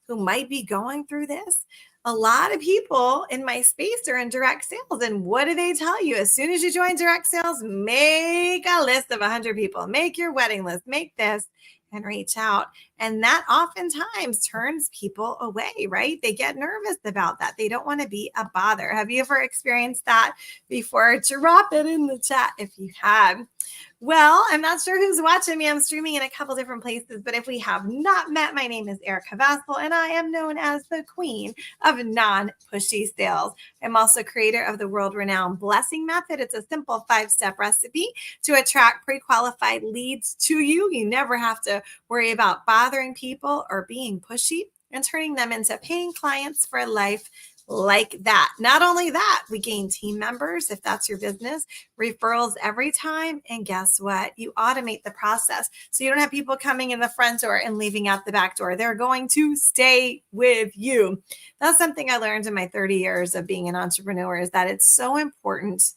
who might be going through this? A lot of people in my space are in direct sales. And what do they tell you? As soon as you join direct sales, make a list of 100 people, make your wedding list, make this, and reach out. And that oftentimes turns people away, right? They get nervous about that. They don't want to be a bother. Have you ever experienced that before? Drop it in the chat if you have. Well, I'm not sure who's watching me. I'm streaming in a couple different places, but if we have not met, my name is Erica Vassal, and I am known as the queen of non-pushy sales. I'm also creator of the world-renowned blessing method. It's a simple 5-step recipe to attract pre-qualified leads to you. You never have to worry about bothering people or being pushy and turning them into paying clients for life like that. Not only that, we gain team members if that's your business, referrals every time. And guess what? You automate the process. So you don't have people coming in the front door and leaving out the back door. They're going to stay with you. That's something I learned in my 30 years of being an entrepreneur, is that it's so important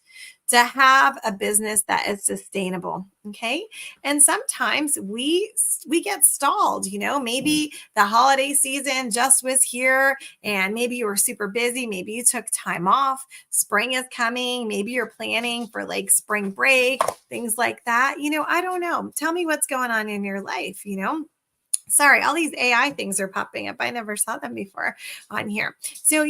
to have a business that is sustainable. Okay. And sometimes we get stalled, maybe the holiday season just was here and maybe you were super busy. Maybe you took time off. Spring is coming. Maybe you're planning for like spring break, things like that. I don't know. Tell me what's going on in your life, Sorry, all these AI things are popping up. I never saw them before on here. So,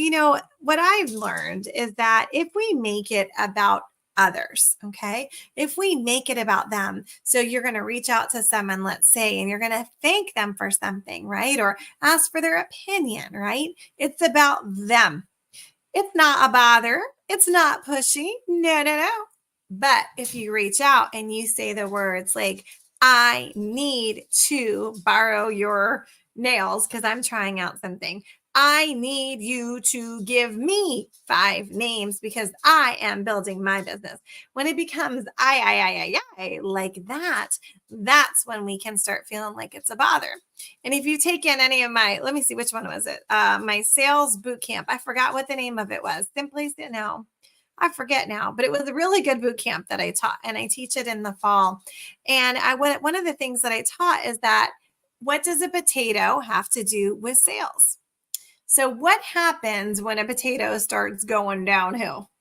what I've learned is that if we make it about others, okay, if we make it about them, so you're going to reach out to someone, let's say, and you're going to thank them for something, right? Or ask for their opinion, right? It's about them. It's not a bother. It's not pushy. No. But if you reach out and you say the words like, I need to borrow your nails because I'm trying out something. I need you to give me 5 names because I am building my business. When it becomes I, like that, that's when we can start feeling like it's a bother. And if you take in any of my, let me see, which one was it? My sales boot camp. I forgot what the name of it was. No, I forget now, but it was a really good boot camp that I taught, and I teach it in the fall. And one of the things that I taught is that what does a potato have to do with sales? So what happens when a potato starts going downhill?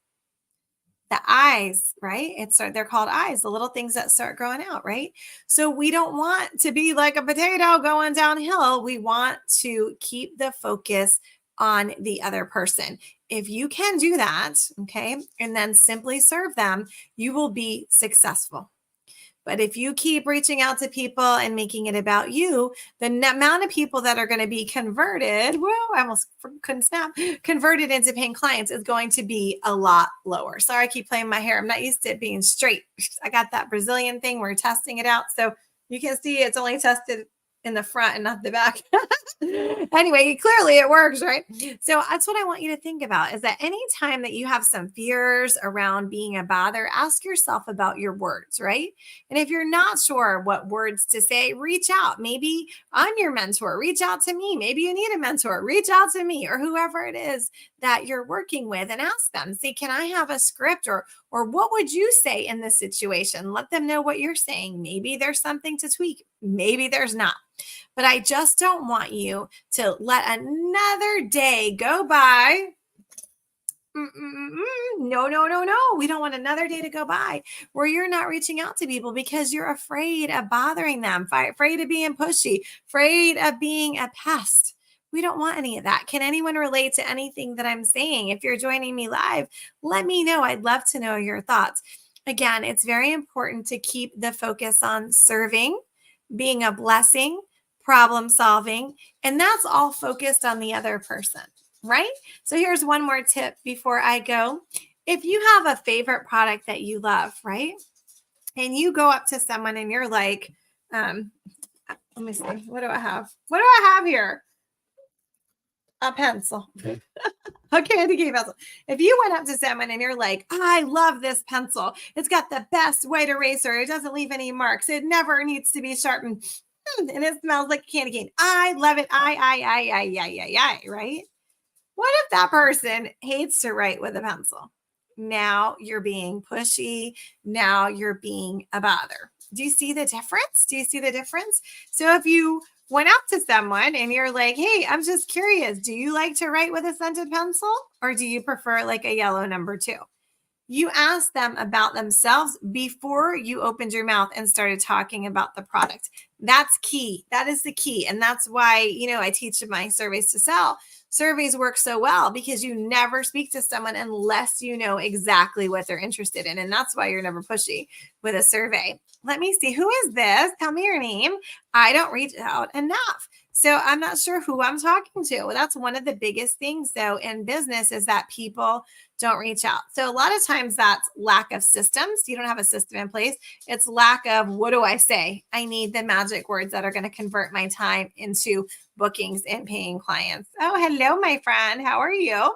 The eyes, right? They're called eyes, the little things that start growing out, right? So we don't want to be like a potato going downhill. We want to keep the focus on the other person. If you can do that, okay, and then simply serve them, you will be successful. But if you keep reaching out to people and making it about you, the amount of people that are going to be converted, I almost couldn't snap, converted into paying clients is going to be a lot lower. Sorry, I keep playing my hair. I'm not used to it being straight. I got that Brazilian thing. We're testing it out. So you can see it's only tested in the front and not the back. Anyway, clearly it works, right? So that's what I want you to think about, is that anytime that you have some fears around being a bother, ask yourself about your words, right? And if you're not sure what words to say, reach out. Maybe I'm your mentor. Reach out to me. Maybe you need a mentor. Reach out to me or whoever it is that you're working with and ask them, say, can I have a script, or what would you say in this situation? Let them know what you're saying. Maybe there's something to tweak. Maybe there's not. But I just don't want you to let another day go by. No. We don't want another day to go by where you're not reaching out to people because you're afraid of bothering them, afraid of being pushy, afraid of being a pest. We don't want any of that. Can anyone relate to anything that I'm saying? If you're joining me live, let me know. I'd love to know your thoughts. Again, it's very important to keep the focus on serving, being a blessing, problem solving, and that's all focused on the other person, right? So here's one more tip before I go. If you have a favorite product that you love, right? And you go up to someone and you're like, let me see, what do I have? What do I have here? A pencil. A candy cane pencil. If you went up to someone and you're like, I love this pencil. It's got the best white eraser. It doesn't leave any marks. It never needs to be sharpened. And it smells like candy cane. I love it. Right? What if that person hates to write with a pencil? Now you're being pushy. Now you're being a bother. Do you see the difference? So if you went up to someone and you're like, hey, I'm just curious, do you like to write with a scented pencil or do you prefer like a yellow number 2? You asked them about themselves before you opened your mouth and started talking about the product. That's key. That is the key. And that's why, I teach my surveys to sell. Surveys work so well because you never speak to someone unless you know exactly what they're interested in. And that's why you're never pushy with a survey. Let me see. Who is this? Tell me your name. I don't reach out enough. So I'm not sure who I'm talking to. Well, that's one of the biggest things, though, in business is that people don't reach out. So a lot of times that's lack of systems. You don't have a system in place. It's lack of, what do I say? I need the magic words that are going to convert my time into bookings and paying clients. Oh, hello, my friend. How are you?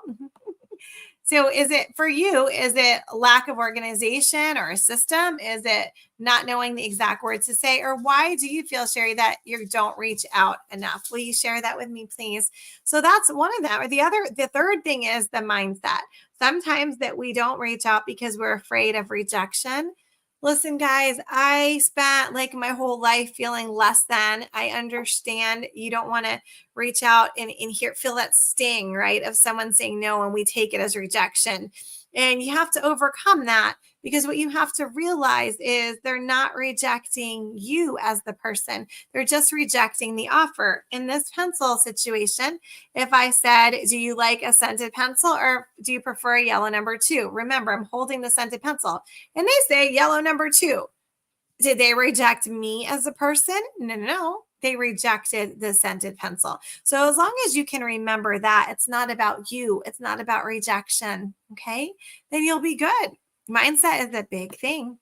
So is it for you, is it lack of organization or a system? Is it not knowing the exact words to say? Or why do you feel, Sherry, that you don't reach out enough? Will you share that with me, please? So that's one of them. Or the third thing is the mindset. Sometimes that we don't reach out because we're afraid of rejection. Listen, guys, I spent like my whole life feeling less than. I understand you don't want to reach out and feel that sting, right, of someone saying no, and we take it as rejection. And you have to overcome that because what you have to realize is they're not rejecting you as the person. They're just rejecting the offer. In this pencil situation, if I said, do you like a scented pencil or do you prefer a yellow number 2? Remember, I'm holding the scented pencil and they say yellow number 2. Did they reject me as a person? No. They rejected the scented pencil. So as long as you can remember that it's not about you, it's not about rejection, okay? Then you'll be good. Mindset is a big thing.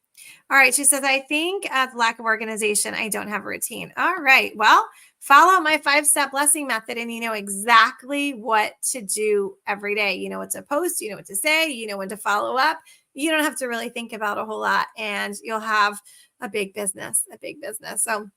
All right, she says, I think as lack of organization, I don't have a routine. All right, well, follow my 5-step blessing method and you know exactly what to do every day. You know what to post, you know what to say, you know when to follow up. You don't have to really think about a whole lot and you'll have a big business. So,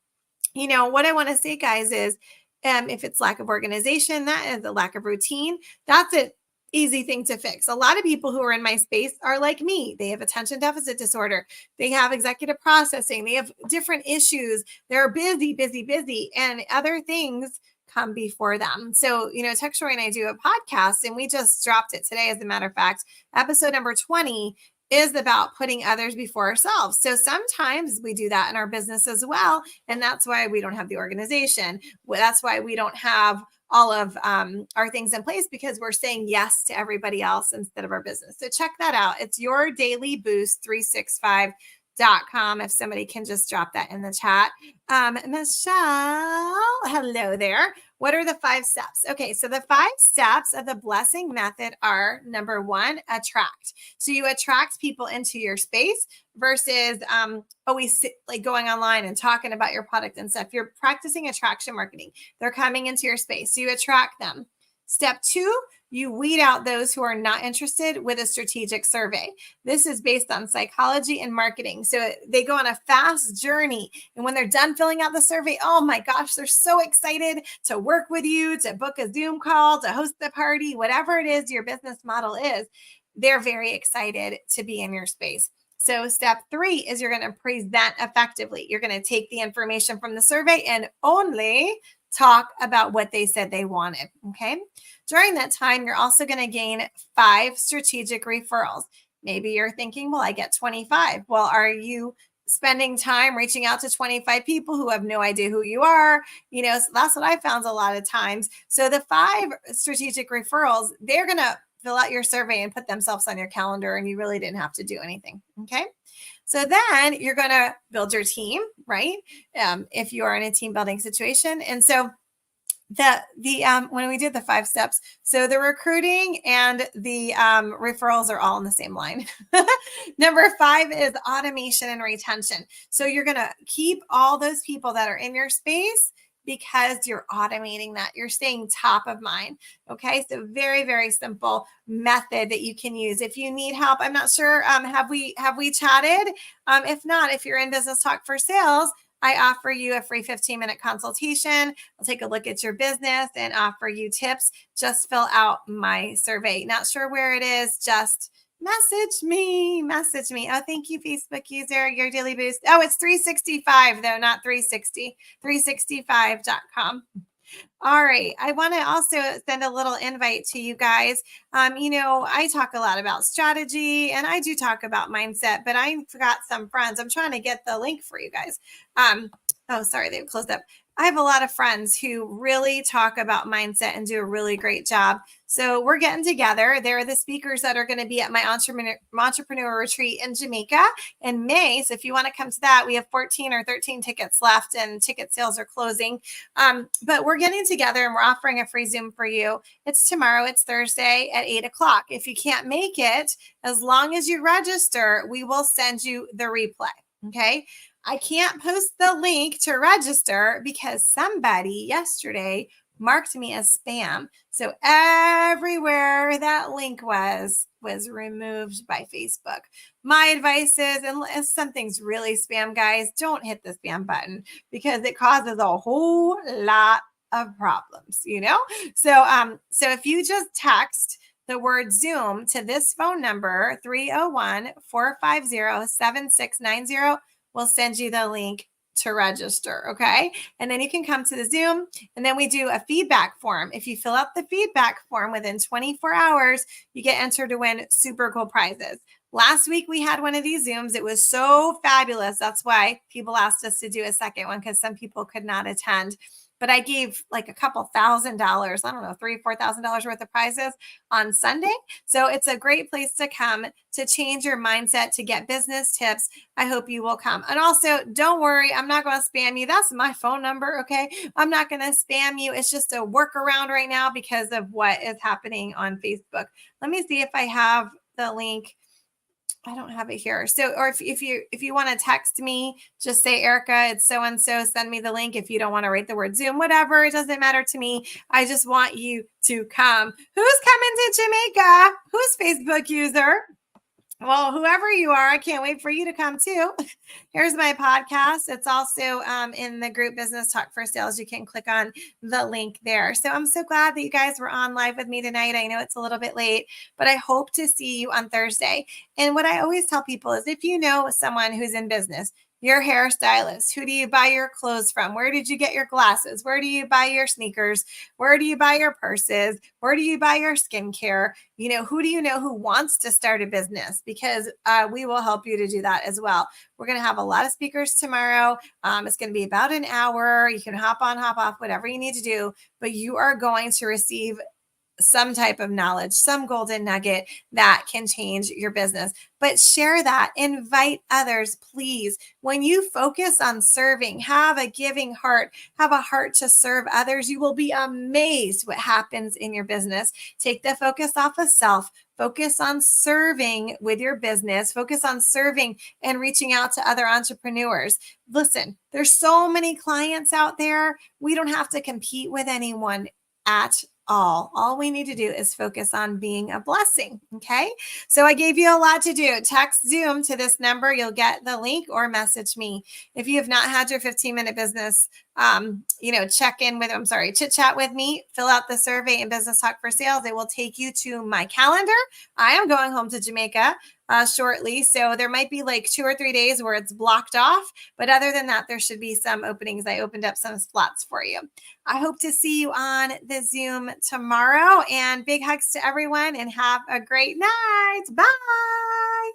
what I want to say, guys, is if it's lack of organization, that is a lack of routine. That's an easy thing to fix. A lot of people who are in my space are like me. They have attention deficit disorder. They have executive processing. They have different issues. They're busy, and other things come before them. So, Textury and I do a podcast, and we just dropped it today, as a matter of fact. Episode number 20 is about putting others before ourselves. So sometimes we do that in our business as well. And that's why we don't have the organization. That's why we don't have all of our things in place because we're saying yes to everybody else instead of our business. So check that out. It's Your Daily Boost 365.com. If somebody can just drop that in the chat. Michelle, hello there. What are the 5 steps? Okay, so the 5 steps of the blessing method are number 1, attract. So you attract people into your space versus always like going online and talking about your product and stuff. You're practicing attraction marketing. They're coming into your space. So you attract them. Step 2, you weed out those who are not interested with a strategic survey. This is based on psychology and marketing. So they go on a fast journey. And when they're done filling out the survey, oh my gosh, they're so excited to work with you, to book a Zoom call, to host the party, whatever it is your business model is. They're very excited to be in your space. So step 3 is you're going to present effectively. You're going to take the information from the survey and only talk about what they said they wanted. Okay. During that time, you're also going to gain 5 strategic referrals. Maybe you're thinking, well, I get 25. Well, are you spending time reaching out to 25 people who have no idea who you are? So that's what I found a lot of times. So the 5 strategic referrals, they're going to fill out your survey and put themselves on your calendar, and you really didn't have to do anything. Okay. So then you're going to build your team, right? If you are in a team building situation. And so when we did the 5 steps, so the recruiting and the referrals are all in the same line. Number 5 is automation and retention. So you're going to keep all those people that are in your space because you're automating that. You're staying top of mind. Okay. So very, very simple method that you can use. If you need help, I'm not sure. Have we chatted? If not, if you're in Business Talk for Sales, I offer you a free 15-minute consultation. I'll take a look at your business and offer you tips. Just fill out my survey. Not sure where it is. Just Message me. Oh, thank you, Facebook user, your daily boost. Oh, it's 365 though, not 360. 365.com. All right. I want to also send a little invite to you guys. I talk a lot about strategy and I do talk about mindset, but I forgot some friends. I'm trying to get the link for you guys. Oh, sorry, they closed up. I have a lot of friends who really talk about mindset and do a really great job. So we're getting together. They're the speakers that are going to be at my entrepreneur retreat in Jamaica in May. So if you want to come to that, we have 14 or 13 tickets left and ticket sales are closing. But we're getting together and we're offering a free Zoom for you. It's tomorrow. It's Thursday at 8:00. If you can't make it, as long as you register, we will send you the replay. Okay. I can't post the link to register because somebody yesterday marked me as spam. So everywhere that link was removed by Facebook. My advice is, unless something's really spam, guys, don't hit the spam button because it causes a whole lot of problems, So if you just text the word Zoom to this phone number, 301-450-7690, we'll send you the link to register. Okay. And then you can come to the Zoom and then we do a feedback form. If you fill out the feedback form within 24 hours, you get entered to win super cool prizes. Last week we had one of these Zooms. It was so fabulous. That's why people asked us to do a second one because some people could not attend. But I gave like a couple $1,000, I don't know, $3,000-$4,000 worth of prizes on Sunday. So it's a great place to come to change your mindset, to get business tips. I hope you will come. And also, don't worry, I'm not going to spam you. That's my phone number, okay? I'm not going to spam you. It's just a workaround right now because of what is happening on Facebook. Let me see if I have the link. I don't have it here. So, or if you want to text me, just say, Erica, it's so and so. Send me the link. If you don't want to write the word Zoom, whatever, it doesn't matter to me. I just want you to come. Who's coming to Jamaica? Who's Facebook user? Well, whoever you are, I can't wait for you to come too. Here's my podcast. It's also in the group Business Talk for Sales. You can click on the link there. So I'm so glad that you guys were on live with me tonight. I know it's a little bit late, but I hope to see you on Thursday. And what I always tell people is if you know someone who's in business, your hairstylist, who do you buy your clothes from? Where did you get your glasses? Where do you buy your sneakers? Where do you buy your purses? Where do you buy your skincare? Who do you know who wants to start a business? Because we will help you to do that as well. We're going to have a lot of speakers tomorrow. It's going to be about an hour. You can hop on, hop off, whatever you need to do, but you are going to receive some type of knowledge, some golden nugget that can change your business. But share that, invite others, please. When you focus on serving, have a giving heart, have a heart to serve others, you will be amazed what happens in your business. Take the focus off of self. Focus on serving with your business. Focus on serving and reaching out to other entrepreneurs. Listen, there's so many clients out there. We don't have to compete with anyone at all we need to do is focus on being a blessing. Okay. So I gave you a lot to do. Text Zoom to this number. You'll get the link or message me. If you have not had your 15-minute business, chit chat with me, fill out the survey in Business Talk for Sales. It will take you to my calendar. I am going home to Jamaica shortly. So there might be like 2 or 3 days where it's blocked off. But other than that, there should be some openings. I opened up some slots for you. I hope to see you on the Zoom tomorrow, and big hugs to everyone and have a great night. Bye.